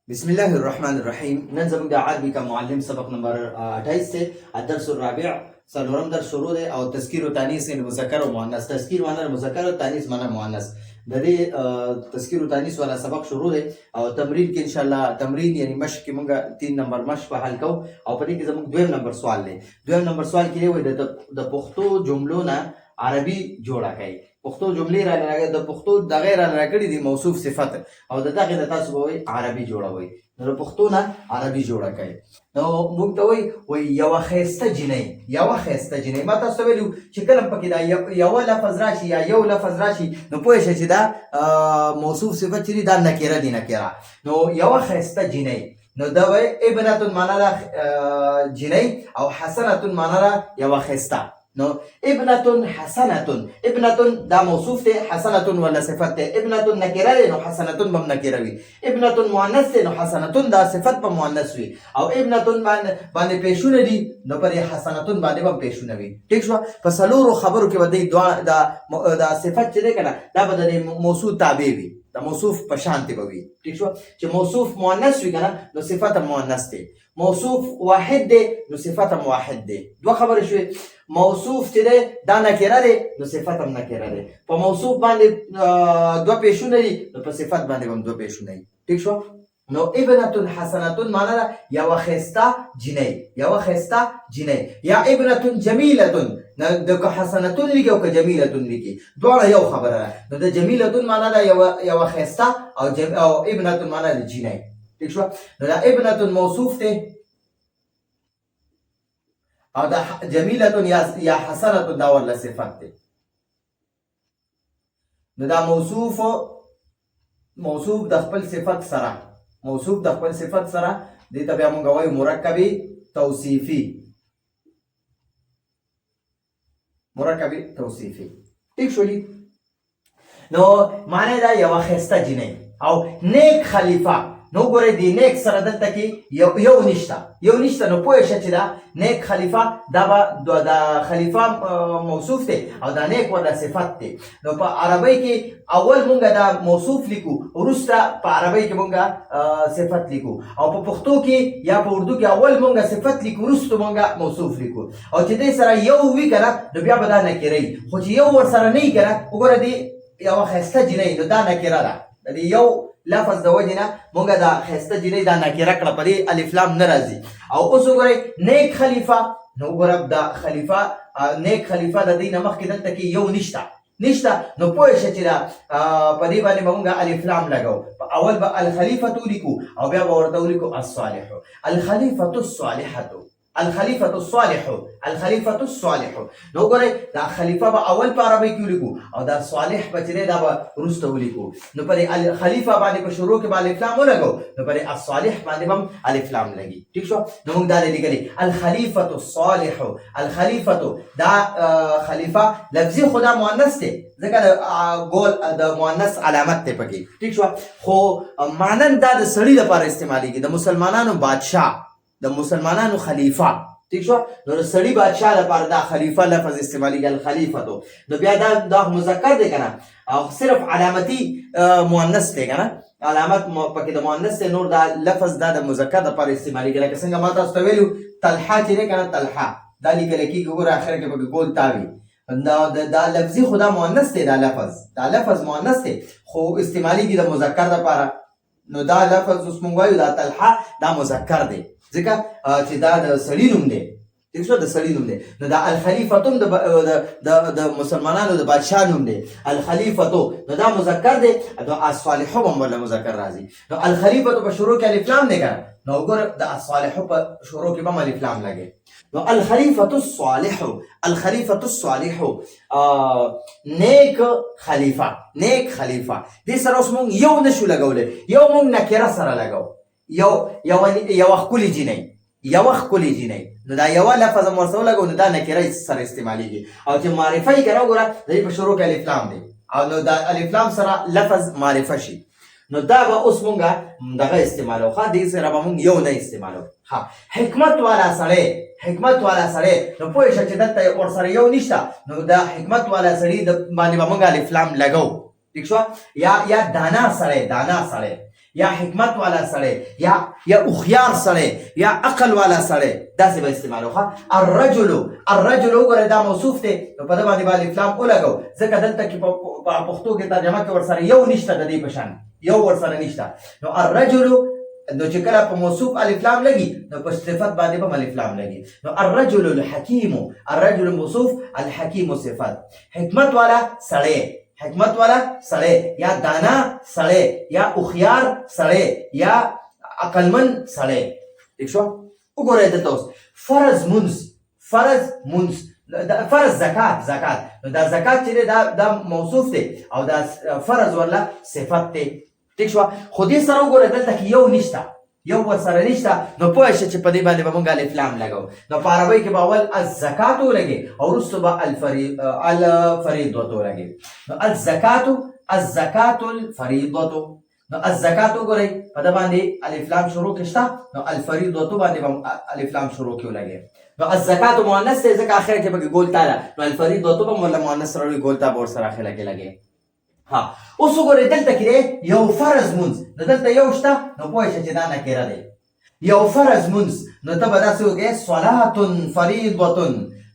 بسم الله الرحمن الرحیم. نن زموږ د عربي کا معلم سبق نمبر 28 سے الدرس الرابع څلورم درس شروع دی او تذکیر و تانیث مذکر و مؤنث. تذکیر معنی مذکر او تانیث معنی مؤنث. د دې تذکیر و تانیث والا سبق شروع دی او تمرین کې ان شاء الله تمرین یعنی مشق کې موږ 3 نمبر مشق په حل کو او په دې کې زموږ دویم نمبر سوال دی. دویم نمبر سوال کې وایي د پښتو جملو نه عربي جوړه کړئ. پښتو جملې را لګي د پښتو د غیر راکړي دي موصوف صفت او د دغه د تاسو وایي عربي جوړوي. نو پښتو نه عربي جوړه کړئ. نو موږ ته وایي یو خيسته جنۍ ما تاسو ویلو چې کله پکې دا یو لفظ راشي یا یو لفظ راشي نو پوه شئ چې دا موصوف صفت چې دا نکره دي نکره. نو یو خيسته جنۍ نو دا وایي ابنه معنا دا جنۍ او حسنه معنا دا یو خيسته. نو ابنه حسنه دا موصوف ته حسنه ولا صفت ته ابنه نکره ده نو حسنه بم نکره وي. ابنه مؤنث ده نو حسنه دا صفت په مؤنث وي او ابنه باندې پېښونه دي نو پر حسنه باندې بم پېښونه وي. ٹھیک شو. په سلورو خبرو کې ودی دا صفت چې ده کنه دا به د موصوف تابع وي د موصوف په شان ته وي. ٹھیک شو. چې موصوف مؤنث وي کنه نو صفت مؤنث ده. موصوف واحد ده نو صفت واحد ده. دوه خبرې شوي. موصوف چې ده دا نکره ده نو صفت هم نکره ده. په موصوف باندې دوه پېښونه دي نو په صفت باندې هم دوه پېښونه دي. ٹھیک شو. نو ابنه حسنه معنا ده یو خيسته جنۍ یا ابنه جمیله نو د حسنه لیکي او جمیله لیکي دواړه یو خبره ده. نو د جمیله معنا ده یو خيسته او ابنه معنا ده جنۍ. ٹھیک شو. نو دا ابنه موصوف ته او دا جمیله یا حسنه دا ولا صفت ده. نو دا موصوف د خپل صفت سره دې ته بیا موږ وایو مرکب توصیفي. ٹھیک شو. نو معنی دا یو خسته جنۍ او نیک خلیفہ. نو ګورئ دی نیک سره دلته کې یو نشته نو پوه شه چې دا نیک خلیفہ دا به د خلیفہ موصوف دی او دا نیک ولا صفت دی. نو په عربی کې اول مونږ دا موصوف لیکو وروسته په عربی کې مونږ صفت لیکو او په پښتو کې یا په اردو کې اول مونږ صفت لیکو وروسته مونږ موصوف لیکو او چې دې سره یو وی کنه نو بیا به دا نکره خو چې یو ور سره نه کنه وګوره دی یو خسته جنۍ نو دا نکره ده. د یو لفظ د وجنه مونږه دا خسته جنۍ دا نکره کړه په دې الف لام ناراضي. او اوس وګورئ نیک خلیفہ نو وګوره دا خلیفہ نیک خلیفہ د دې نمخ کې دلته کې یو نشته نو پوه شئ چې دا په دې باندې مونږه الف لام لګاو. اول به الخلیفہ لیکو او بیا به ورته لیکو الخلیفة الصالح. نو ګورئ دا خلیفہ به اول په عربی کې لیکو او دا صالح به چې دا به وروسته ولیکو. نو پر الخلیفہ باندې په شروع کې به الف لام ولګو نو پر الصالح باندې هم الف لام لګي. ٹھیک شو. نو موږ دا لیکلي الخلیفة الصالح. الخلیفة دا خلیفہ لفظي خدا مؤنث دی ځکه ګول د مؤنث علامت ته پکې. ٹھیک شو. خو مانن دا د سړي لپاره استعمالېږي د مسلمانانو بادشاه د مسلمانانو خلیفہ. ٹھیک شو. نو د سړي بادشاه لپاره دا خلیفہ لفظ استعمالېږي الخلیفة. نو بیا دا مذکر دی کنه او صرف علامتي مؤنث دی کنه علامت پکې د مؤنث دی. نور دا لفظ دا د مذکر لپاره استعمالېږي لکه څنګه ما تاسو ته ویلو طلحه چې دی کنه طلحه دا لیکل کېږي وګوره اخر کې پکې ګول تاوي دا لفظي خدا مؤنث دی. دا لفظ مؤنث دی خو استعمالېږي د مذکر لپاره. نو دا لفظ اوس مونږ وایو دا طلحه دا مذکر دی ځکه چې دا د سړي نوم دی. ٹھیک شو. د سړي نوم دی. نو دا الخلیفة د مسلمانانو د بادشاه نوم دی الخلیفة. نو دا مذکر دی دا الصالح هم ولا مذکر راځي. نو الخلیفة په شروع کې الف لام دی کنه نو وګوره د الصالح په شروع کې به الف لام لګي. نو الخلیفة الصالح نیک خلیفہ دې سره اوس مونږ یو نشو لګولې یو مونږ نکره سره لګاو یو ښکلې جنۍ نو دا یو لفظ مو سره لګو نو دا نکره سره استعمالېږي او چې معرفه یې کړو ګوره د دې په شروع کې الف لام دی او نو دا الف لام سره لفظ معرفه شي نو دا به اوس مونږه دغه استعمالو خو دې سره به مونږ یو نه استعمالو. حکمت والا سړی نو پوه شه چې دلته ورسره یو نشته نو دا حکمت والا سړی باندې به مونږ الف لام لګو. ٹھیک شو. یا دانا سړی یا حکمت والا سړی یا هوښیار سړی یا عقل والا سړی داسې به استعمالو ښه الرجل وګورئ دا موصوف دی نو په ده باندې به الف لام ولګو ځکه دلته کې په پښتو کې ترجمه کې ورسره یو نشته د دې په شان یو ورسره نشته نو الرجل نو چې کله په موصوف الف لام لګي نو په صفت باندې به الف لام لګي نو الرجل موصوف الحکیم صفت حکمت والا سړی یا دانا سړی یا هوښیار سړی یا عقلمند سړی ٹھیک شو وګورئ دلته اوس فرض زکات نو دا زکات چې دی دا موصوف دی او دا فرض ولا صفت دی ٹھیک شو خو دې سره وګورئ دلته کې یو ورسره نشته نو پوه شئ چې په دې باندې به موږ الف لام لګو نو په عربۍ کې به اول الزکات ولګي او وروسته به الفریضة ولګي نو الزکات الفریضة نو الزکات وګورئ په دې باندې الف لام شروع کې شته نو الفریضة باندې به الف لام شروع کې ولګي نو الزکات مؤنث دی ځکه اخر کې به ګول تا ده نو الفریضة به ولا مؤنث راوړي ګول تا به ورسره اخر کې لګي ها اوس وګورئ دلته کې یو فرض مونځ نو دلته یو شته نو پوه شئ چې دا نکره دی یو فرض مونځ نو ته به داسې وکړې صلات فریضة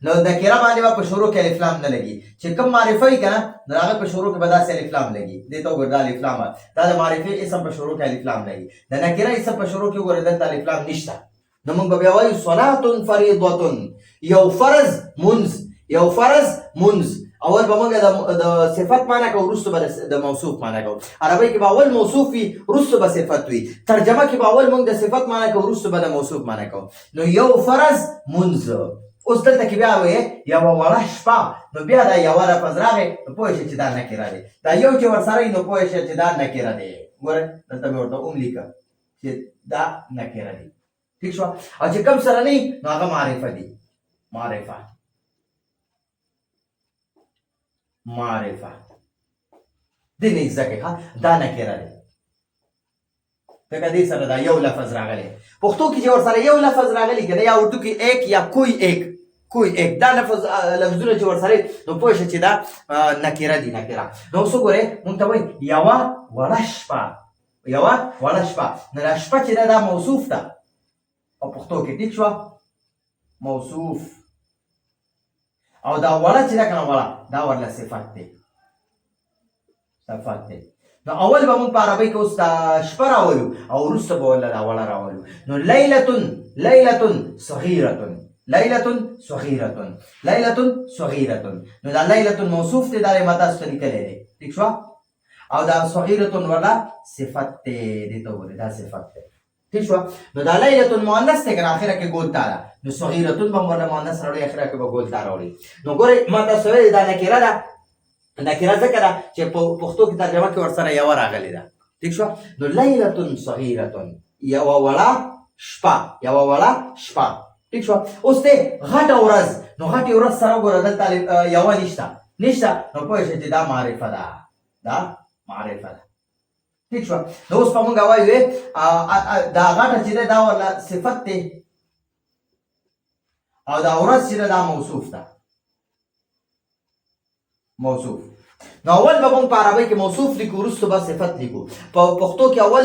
نو نکره باندې به په شروع کې الف لام نه لګي چې کوم معرفه وي که نه نو هغه په شروع کې به داسې الف لام لګي دې ته وګوره دا الف لام دا د معرفې اسم په شروع کې الف لام لګي د نکره اسم په شروع کې وګوره دلته الف لام نشته نو موږ به بیا وایو صلات فریضة یو فرض مونځ اول به موږ د صفت معنی کوو وروسته به د موصوف معنی کوو عربۍ کې به اول موصوف وي وروسته به صفت وي ترجمه کې به اول موږ د صفت معنی کوو وروسته به د موصوف معنی کوو نو یو فرض مونځ اوس دلته کې بیا وایې یوه وړه شپه نو بیا دا یوه لفظ راغی نو پوه شئ چې دا نکره دی دا یو چې ورسره وي نو پوه شئ چې دا نکره دی ګوره دلته مې ورته لیکه چې دا نکره دی ٹھیک شو او چې کوم سره نه نو هغه معرفه دی معرفه دې نه ځکه دا نکره دی ځکه دې سره دا یو لفظ راغلی پښتو کې چې ورسره یو لفظ راغلی که یا اردو کې ایک یا کوئی ایک دا لفظونه چې ورسره نو پوه شئ چې دا نکره دی نو اوس وګورئ مونږ ته وایي یوه وړه شپه نو دا شپه چې دا موصوف ده په پښتو کې ټیک شوه موصوف او دا وړه چې دا کنه وړه دا ورله صفت دی نو اول به موږ په عربۍ کې اوس دا شپه راولو او وروسته به ورله دا وړه راولو نو لیلة صغیرة نو دا لیلة موصوف دی دا ما تاسو ته لیکلی دی ټیک شوه او دا صغیرة ورله صفت دی دې ته وګورئ دا صفت دی ٹھیک شو نو دا لیلة مؤنث دی کنه اخره کې ګول تا ده نو صغیرة به ورله مؤنث راوړي اخره کې به ګول تا راوړي نو ګورئ ما تاسو ویلي دا نکره ده نکره ځکه ده چې په پښتو کې ترجمه کې ورسره یوه راغلې ده ټیک شو نو لیلة صغیرة یوه وړه شپه ټیک شو اوس دی غټه ورځ نو غټې ورځ سره وګوره دلته یوه نشته نو پوه شئ چې دا معرفه ده ٹھیک شو نو اوس په موږ وایو دا غټه چې ده دا ورله صفت دی او دا ورځ چې ده دا موصوف ده نو اول به موږ په عربۍ کې موصوف لیکو وروسته به صفت لیکو په پښتو کې اول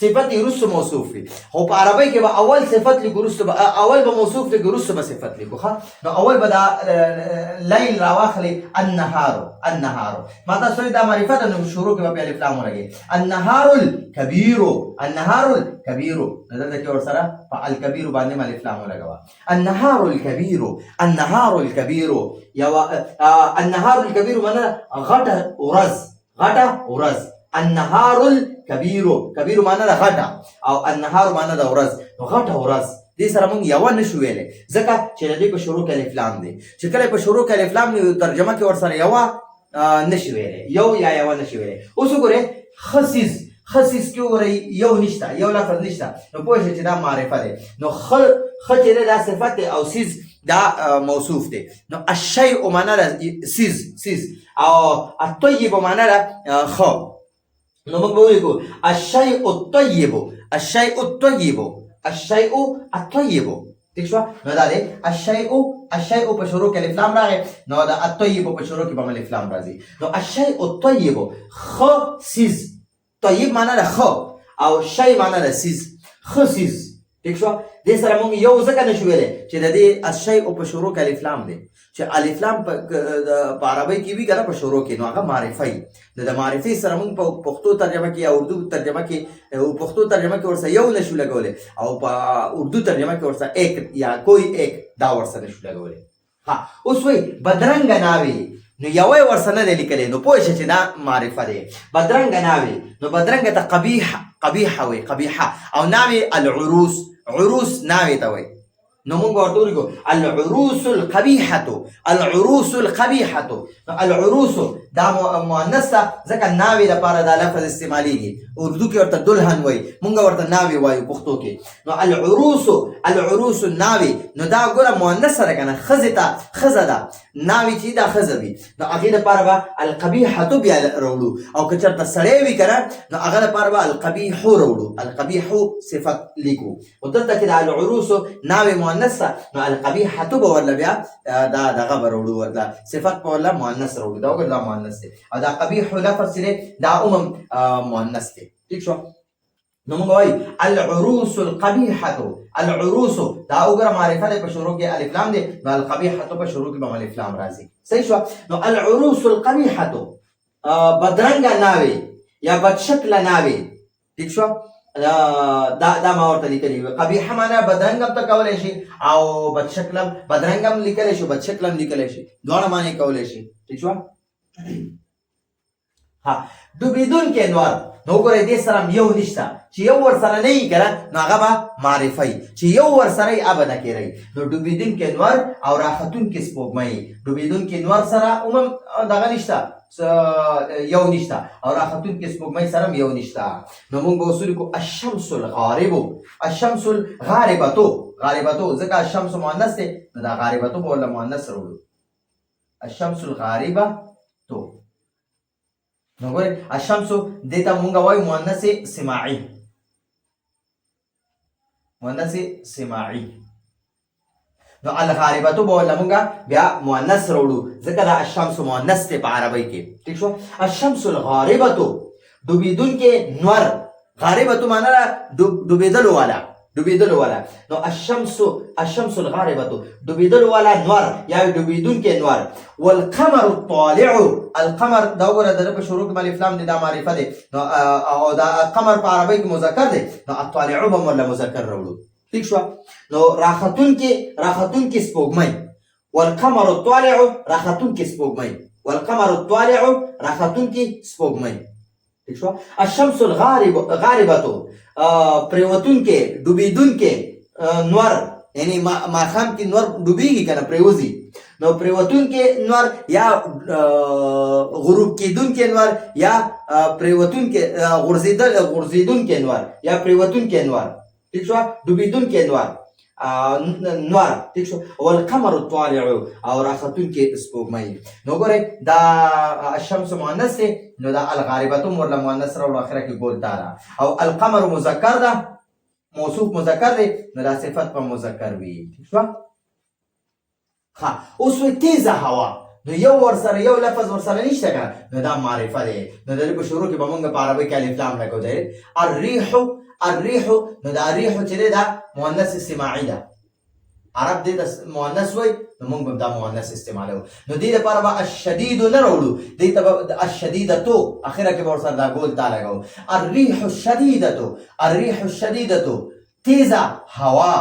صفت وروسته موصوف وي خو په عربۍ کې به اول صفت لیکو وروسته اول به موصوف لیکو وروسته به صفت لیکو نو اول به دا لیل راواخلي النهار ما تاسو دا معرفت نو شروع کې به الف لام ولګي النهار الكبير نو دلته کې ورسره په الکبیر باندې الف لام ولګوا النهار الكبير النهار الكبير معنا غټه ورځ النهار الكبير معنا ده غټه او النهار معنا ده ورځ نو غټه ورځ دې سره موږ یوه نشو ویلی ځکه چې د دې په شروع کې الف لام دی چې کله په شروع کې الف لام دی ترجمه کې ورسره یوه نشي ویلی یوه نشي ویلی اوس وګورئ خصیص کې وګورئ یو نشته یو لفظ نشته نو پوه شئ چې دا معرفه دی نو خ چې دی دا صفت دی او سیز دا موصوف دی نو الشیء معنا ده سیز او الطیب معنا ده خ نو موږ به ولیکو الشیء الطیب ٹھیک شو نو دا دی الشیء په شروع کې الف لام راغی نو دا الطیب په شروع کې به الف لام راځي نو الشیء الطیب خ سیز طیب معنا ده خو او شی معنا ده سیز خو سیز ٹھیک شو دې سره موږ یو ځکه نشو ویلی چې د دې الشی او په شروع کې الف لام دی چې الف لام په عربی کې وي کنه په شروع کې نو هغه معرفي د معرفي سره موږ په پښتو ترجمه کې یا اردو ترجمه کې او پښتو ترجمه کې ورسره یو نشو لګولی او په اردو ترجمه کې ورسره ایک یا کوئی ایک دا ورسره نشو لګولی ها اوس وی بدرنګ ناوي نو یوه ورسره نه دی لیکلی نو پوه شه چې دا معرفه دی بدرنګ ناوي نو بدرنګ ته قبیحه وي قبیحه او ناوي العروس عروس ناوي ته وي نو موږ ورته ولیکو العروس القبیحة العروس القبیحة العروس دا مؤنث ته ځکه ناوي لپاره دا لفظ استعمالیږي اردو کې ورته دلهن وایي موږ ورته ناوي وایو پښتو کې نو العروس ناوي نو دا ګوره مؤنث سره کنه ښځې ته ښځه ده ناوي چې دا ښځه وي نو هغې لپاره به القبیحة بیا راوړو او که چېرته سړی وي کنه نو هغه لپاره به القبیح راوړو القبیح صفت لیکو او دلته کې د العروس ناوي مؤنث نو القبیحة به ورله بیا دا دغه به راوړو ورله صفت به ورله مؤنث راوړو دا وګوره دا مؤنث دی او دا قبیح لفظ چې دی دا مؤنث دی ٹھیک شو نو موږ وایو العروس القبیحة العروس دا وګوره معرفه دی په شروع کې الف لام دی نو القبیحة په شروع کې به الف لام راځي صحیح شو نو العروس القبیحة بدرنګه ناوي یا بدشکله ناوي ٹھیک شو دا ما ورته لیکلي وي قبیحه معنا بدرنګ هم ته کولی شي او بدشکل هم بدرنګ هم لیکلی شي بدشکل هم لیکلی شي دواړه معنی کولی شي ٹھیک شو ها ډوبېدونکی نور نو وګورئ دې سره یو نشته چې یو ورسره نه وي که نه نو هغه به معرفه وي چې یو ورسره یې هغه به نکیره نو ډوبېدونکی نور او راختونکې سپوږمۍ ډوبېدونکي نور سره عموم دغه نشته یو نشته او راختونکې سپوږمۍ سره هم یو نشته نو موږ به اوس ولیکو الشمس الغاربو الشمس الغاربتو غاربتو ځکه الشمس مؤنث دی نو دا غاربتو به ورله مؤنث راوړو الشمس الغاربتو نو ګورئ الشمس دې ته موږ وایو مؤنث سماعي مؤنث سماعي نو الغاربتو به ورله موږ بیا مؤنث راوړو ځکه دا الشمس مؤنث دی په عربۍ کې ٹھیک شو الشمس الغاربتو ډوبېدونکې نور غاربتو معنا ده ډوبېدلو والا نو الشمس الغاربتو ډوبېدلو والا نور یا ډوبېدونکی نور والقمر الطالع القمر دا وګوره د په شروع کې الف لام دی دا معرفه دی نو او دا قمر په عربۍ کې مذکر دی نو الطالع به ورله مذکر راوړو ٹھیک شو نو راختونکې سپوږمۍ والقمر الطالع راختونکې سپوږمۍ والقمر الطالع راختونکې سپوږمۍ ٹھیک شو الشمس الغاربتو پریوتونکې ډوبېدونکې نور یعنی ماښام کې نور ډوبېږي که نه پریوځي نو پریوتونکې نور یا غروب کېدونکې نور یا پریوتونکې غورځېدونکې نور یا پریوتونکې نور ٹھیک شو ډوبېدونکې نور ٹھیک شو والقمر الطالع او راختونکې سپوږمۍ نو ګورئ دا الشمس مؤنث دی نو دا الغاربتو ورله مؤنث راوړو اخره کې ګول دا ده او القمر مذکر ده موصوف مذکر دی نو دا صفت په مذکر وي ٹھیک شو ها اوس وی تیزه هوا نو یو ورسره یو لفظ ورسره نشته که نو دا معرفه دی نو د دې په شروع کې به موږ په عربۍ کې الف لام لګو دی الريح نو دا الريح چې دی دا مؤنث سماعي ده عرب دې ته مؤنث وایي نو موږ به دا مؤنث استعمالوو نو دې لپاره به الشدید نه راوړو دې ته به الشدیدتو اخره کې به ورسره دا ګول تا لګو الريح الشدیدتو تیزه هوا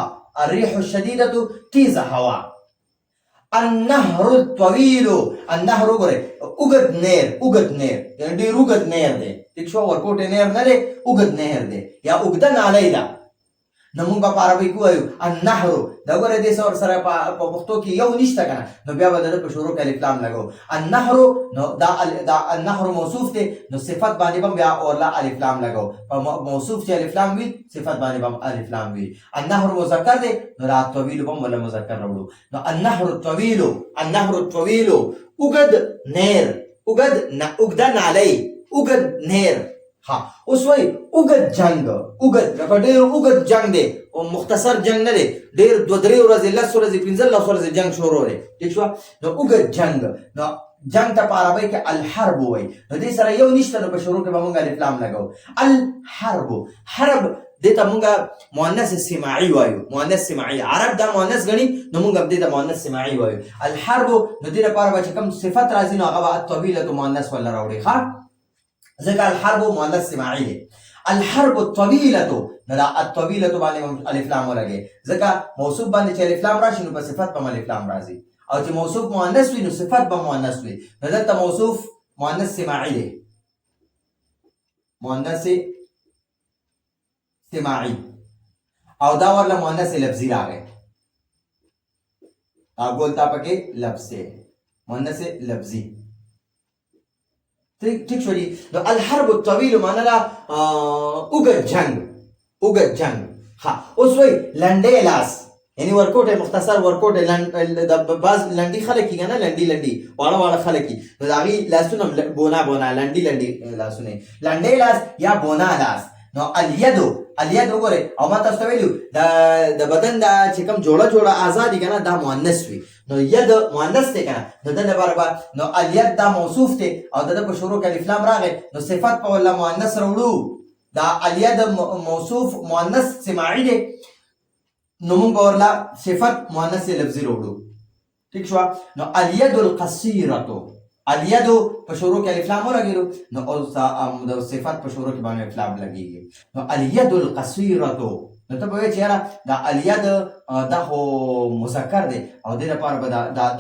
الريح الشدیدتو تیزه هوا النهر الطويل النهر وګورئ اوږد نهر یعنې ډېر اوږد نهر دی ٹھیک شو ورکوټې نهر نه دی اوږد نهر دی یا اوږده نالۍ ده نو موږ په عربۍ کې وایو النهر دا ګوره دې سره په پښتو کې یو نشته که نه نو بیا به د ده په شروع کې الف لام لګو النهر نو دا النهر موصوف دی نو صفت باندې به بیا ورله الف لام لګو په موصوف چې الف لام وي صفت باندې به الف لام وي النهر مذکر دی نو را طویل به ورله مذکر راوړو نو النهر الطویل اوږد نهر اوږده نالۍ اوږد نهر ها اوس وایي اوږد جنګ لکه ډېر اوږد جنګ دی او مختصر جنګ نه دی ډېر 2-3 ورځې 10 ورځې 15 ورځې جنګ شروع دی ٹھیک شو نو اوږد جنګ نو جنگ ته په عربی کې الحرب وایي. نو دې سره یو نشته، نو په شروع کې به مونږ الف لام لګو. الحرب، حرب دې ته مونږ مؤنث سماعي وایو. مؤنث سماعي عرب دا مؤنث غني، نو مونږ دې ته مؤنث سماعي وایو. الحرب نو دې لپاره به چې کوم صفت راځي نو هغه الطويله مؤنث ولا راوړي ښا، ځکه الحرب مؤنث سماعي دی. الحرب الطويله نو دا الطويله باندې الف لام ولګي، ځکه موصوف باندې چې الف لام راشي نو په صفت په الف لام راځي، او چې موصوف مؤنث وي نو صفت به مؤنث وي. نو دلته موصوف مؤنث سماعي دی، مؤنث سماعي، او دا ورله مؤنث لفظي راغی. اګول تا پکې لفظ دی، مؤنث لفظي. ٹھیک شو دي. نو الحرب الطويل معنا لا اوږد جنگ، اوږد جنگ. ها اوس وای لنډې لاس، یعنی ورکوټه مختصر ورکوټه د باز لنډي خلک کیږي نه، لنډي واړه واړه خلک کی، نو دا غي لاسونه بونا لنډي لاسونه، لنډې لاس یا بونا لاس. نو الید وګوره، او ما تاسو ته ویلو د بدن دا چې کوم جوړه آزادی کنه دا مؤنث وي، نو ید مؤنث دی کنه، نو د لپاره نو الید دا موصوف دی، او د په شروع کې الف لام راغی، نو صفت په ولا مؤنث راوړو. دا الید موصوف مؤنث سماعي دی، نو موږ ورلا صفت مؤنث لفظي راوړو. ٹھیک شو. نو الید القصيره، الید په شروع کې الف لام ولګیرو، نو او د صفت په شروع کې باندې الف لام لګیږي. نو الید القصيره، نو ته به وایې چې یاره دا الید دا خو مذکر دی، او دې لپاره به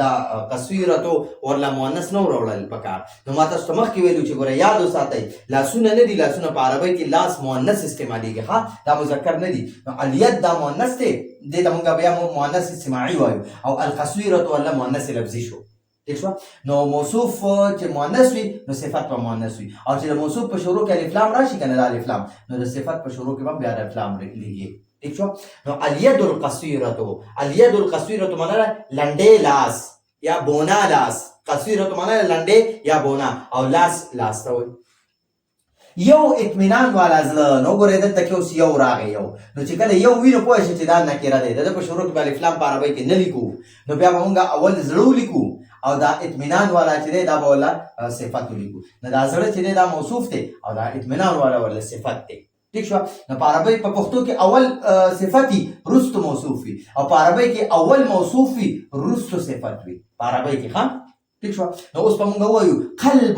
دا قصيره ورله مؤنث نه وراوړل پکار. نو ما تاسو ته مخکې ویلو چې ګوره یاد وساتئ، لاسونه نه دي، لاسونه په عربی کې لاس مؤنث استعمالیږي ښه، دا مذکر نه دي. نو الید دا مؤنث دی، دې ته موږ بیا مؤنث سماعي وایو، او القصيره ورله مؤنث لفظي شو. ٹھیک شو. نو موصوف چې مؤنث وي نو صفت په مؤنث وي، او چې موصوف په شروع کې الف لام راشي کنه د الف لام، نو د صفت په شروع کې بیا الف لام لګي. ٹھیک شو. نو الید القصيره، الید القصيره معنا لنډې لاس یا بونا لاس، قصيره معنا لنډې یا بونا، او لاس ته وي. یو اطمینان والا زړه، نو ګورې دلته کې اوس یو راغی، یو نو چې کله یو وینو پوه شي چې دا نکره دی، د په شروع کې الف لام په عربی کې نه لیکو، نو بیا به مونږ اول زړه ولیکو، او دا اطمینان والا چې دی دا به ولا صفت ولیکو. نو دا زړه چې دی دا موصوف دی، او دا اطمینان والا ولا صفت دی. ٹھیک شو. نو په عربی په پښتو کې اول صفتی رستو موصوف وي، او په عربی کې اول موصوف وي رستو صفت وي په عربی کې ښه. ٹھیک شو. نو اوس په مونږ وایو قلب،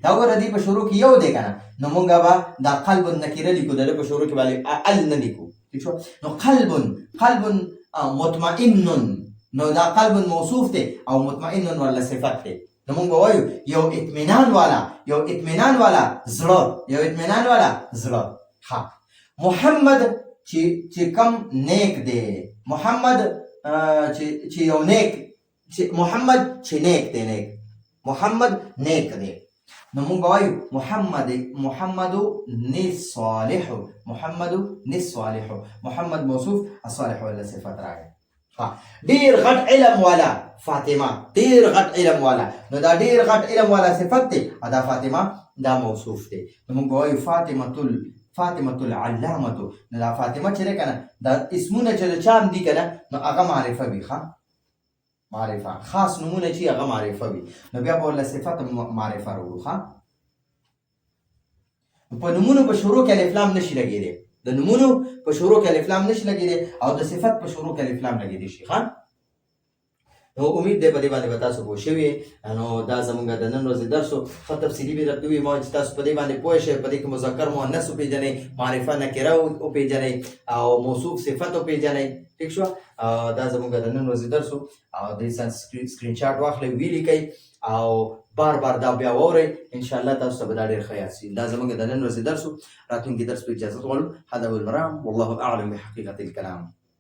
دا وګوره دی په شروع کې یو دی کنه، نو مونږ به دا قلب نکره لیکو، د په شروع کې باندې ال نه لیکو. ٹھیک شو. نو قلب مطمئن، نو دا قلب موصوف دی، او مطمئن ولا صفت دی. نو مونږ وایو یو اطمینان والا زړه، یو اطمینان والا زړه. ها محمد چې کم نیک دی، محمد چې یو نیک، محمد چې نیک دی، محمد نیک دی. نو مونږ وایو محمد نصالح، محمد موصوف، الصالح ولا صفت راغی. ډیر غټ علم والا فاطمه، ډیر غټ علم والا، نو دا ډیر غټ علم والا صفت دی، دا فاطمه دا موصوف دی. نو موږ وایو فاطمه العلامه، نو دا فاطمه چې کنه دا اسمونه چې چام دي کنه، نو هغه معرفه وي ښه، معرفه خاص نمونه چې هغه معرفه وي، نو بیا به ول صفت معرفه وروړو ښه. په نمونه په شروع کې الف لام نشي لګیدي، د نمونو په شروع کې الف لام نشي لګیدي، او د صفت په شروع کې الف لام لګیدي شي ښه. نو امید دی په دې باندې به تاسو پوه شوي. نو دا زموږ د نن ورځې درس و، ښه تفصیلي به درته وویل ما چې تاسو په دې باندې پوه شئ، په دې کې مذکر مؤنث وپېژنئ، معرفه نکره وپېژنئ، او موصوف صفت وپېژنئ. ٹھیک شو. دا زموږ د نن ورځې درس و، او د سکرین شاټ واخلئ، ویلیکئ، او بار دا بیا واورئ، انشاءالله تاسو ته به دا ډېر ښه یاد شي. دا زموږ د نن ورځې درس و. راتلونکي درس په اجازه غواړو. هذا هو المرام، والله اعلم بحقیقت الکلام.